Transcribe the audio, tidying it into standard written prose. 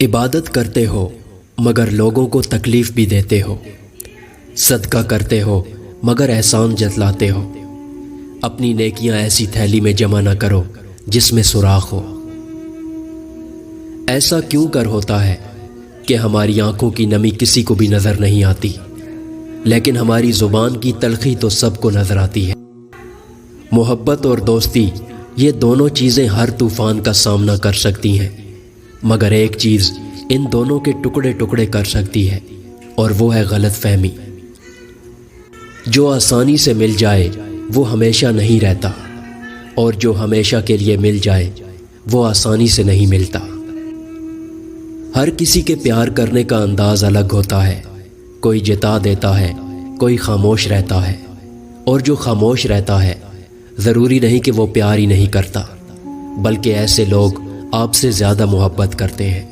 इबादत करते हो मगर लोगों को तकलीफ़ भी देते हो। सदका करते हो मगर एहसान जतलाते हो। अपनी नेकियां ऐसी थैली में जमा ना करो जिसमें सुराख हो। ऐसा क्यों कर होता है कि हमारी आंखों की नमी किसी को भी नज़र नहीं आती, लेकिन हमारी ज़ुबान की तलखी तो सबको नज़र आती है। मोहब्बत और दोस्ती ये दोनों चीज़ें हर तूफ़ान का सामना कर सकती हैं, मगर एक चीज़ इन दोनों के टुकड़े टुकड़े कर सकती है, और वो है गलतफहमी। जो आसानी से मिल जाए वो हमेशा नहीं रहता, और जो हमेशा के लिए मिल जाए वो आसानी से नहीं मिलता। हर किसी के प्यार करने का अंदाज अलग होता है। कोई जिता देता है, कोई खामोश रहता है, और जो खामोश रहता है ज़रूरी नहीं कि वो प्यार ही नहीं करता, बल्कि ऐसे लोग आपसे ज़्यादा मोहब्बत करते हैं।